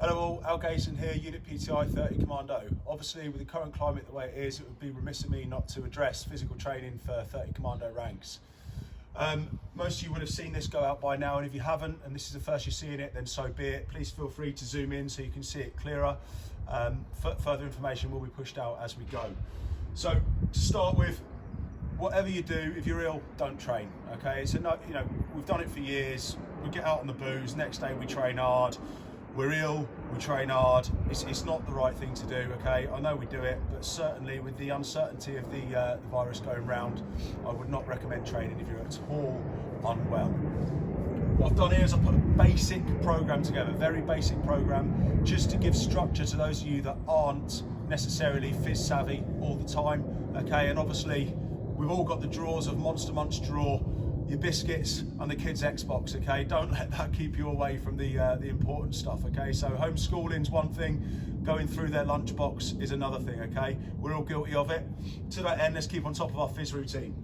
Hello all, Al Gayson here, Unit PTI 30 Commando. Obviously with the current climate the way it is, it would be remiss of me not to address physical training for 30 Commando ranks. Most of you would have seen this go out by now, and if you haven't, and this is the first you're seeing it, then so be it. Please feel free to zoom in so you can see it clearer. Further information will be pushed out as we go. So to start with, whatever you do, if you're ill, don't train, okay? So we've done it for years. We get out on the booze, next day we train hard. We're ill, we train hard. It's not the right thing to do, okay? I know we do it, but certainly with the uncertainty of the virus going round, I would not recommend training if you're at all unwell. What I've done here is I've put a basic program together, very basic program, just to give structure to those of you that aren't necessarily phys savvy all the time, okay? And obviously, we've all got the drawers of Monster Munch drawer, your biscuits and the kids' Xbox, okay? Don't let that keep you away from the important stuff, okay? So homeschooling's one thing, going through their lunchbox is another thing, okay? We're all guilty of it. To that end, let's keep on top of our phys routine.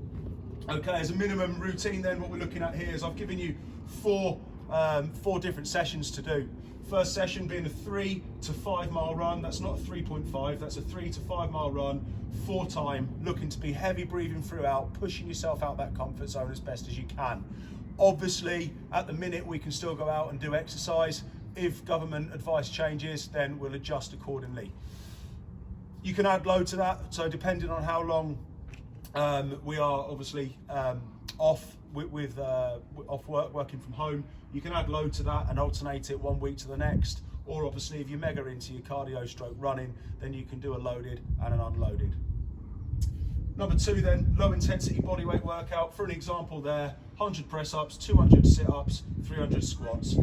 Okay, as a minimum routine then, what we're looking at here is I've given you four different sessions to do. First session being a 3 to 5 mile run. That's not a 3.5, that's a 3 to 5 mile run, 4 time, looking to be heavy breathing throughout, pushing yourself out that comfort zone as best as you can. Obviously, at the minute, we can still go out and do exercise. If government advice changes, then we'll adjust accordingly. You can add load to that, so depending on how long we are obviously off off work, working from home, you can add load to that and alternate it 1 week to the next. Or obviously if you're mega into your cardio stroke running, then you can do a loaded and an unloaded. Number 2 then, low intensity bodyweight workout. For an example there, 100 press ups, 200 sit ups, 300 squats.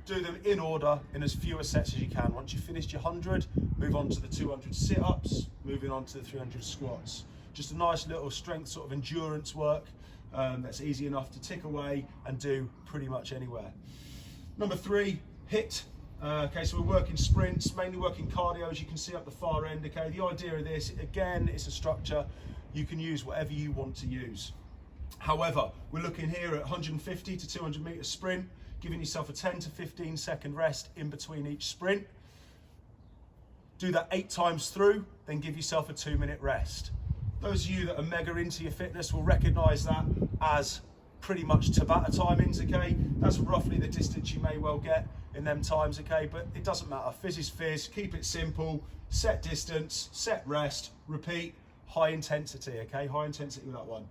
Do them in order in as few sets as you can. Once you've finished your 100, move on to the 200 sit ups, moving on to the 300 squats. Just a nice little strength sort of endurance work. That's easy enough to tick away and do pretty much anywhere. Number 3, HIIT. Okay, so we're working sprints, mainly working cardio, as you can see up the far end. Okay, the idea of this, again, it's a structure. You can use whatever you want to use. However, we're looking here at 150 to 200 meter sprint, giving yourself a 10 to 15 second rest in between each sprint. Do that 8 times through, then give yourself a 2-minute rest. Those of you that are mega into your fitness will recognise that as pretty much Tabata timings, okay? That's roughly the distance you may well get in them times, okay? But it doesn't matter, fizz is fizz, keep it simple, set distance, set rest, repeat, high intensity, okay? High intensity with that one.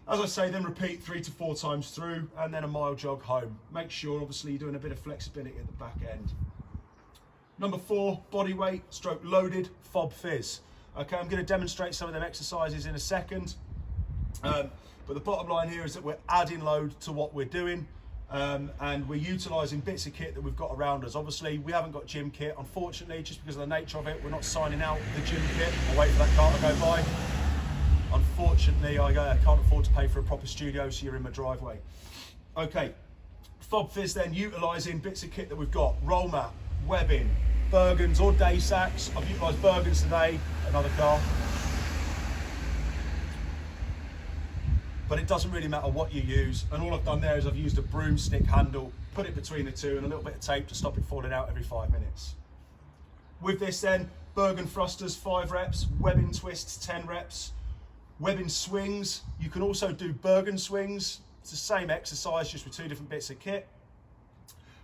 As I say, then repeat 3 to 4 times through, and then a mile jog home. Make sure, obviously, you're doing a bit of flexibility at the back end. Number 4, body weight, stroke loaded, FOB fizz. Okay, I'm going to demonstrate some of them exercises in a second, but the bottom line here is that we're adding load to what we're doing, and we're utilising bits of kit that we've got around us. Obviously, we haven't got gym kit, unfortunately, just because of the nature of it. We're not signing out the gym kit. I'll wait for that car to go by. Unfortunately, I can't afford to pay for a proper studio, so you're in my driveway. Okay, FOB fizz then, utilising bits of kit that we've got: roll mat, webbing, Bergens or day sacks. I've utilised Bergens today, another car. But it doesn't really matter what you use, and all I've done there is I've used a broomstick handle, put it between the two, and a little bit of tape to stop it falling out every 5 minutes. With this then, Bergen thrusters 5 reps, webbing twists 10 reps, webbing swings. You can also do Bergen swings. It's the same exercise, just with 2 different bits of kit.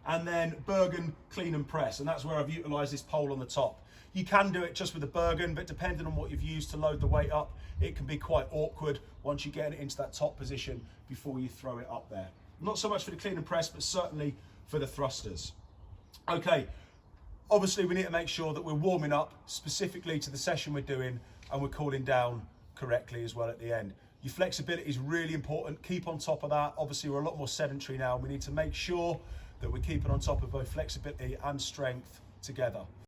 And then Bergen clean and press, and that's where I've utilised this pole on the top. You can do it just with a Bergen, but depending on what you've used to load the weight up, it can be quite awkward once you get it into that top position before you throw it up there. Not so much for the clean and press, but certainly for the thrusters. Okay, obviously we need to make sure that we're warming up specifically to the session we're doing, and we're cooling down correctly as well at the end. Your flexibility is really important. Keep on top of that. Obviously we're a lot more sedentary now, and we need to make sure that we're keeping on top of both flexibility and strength together.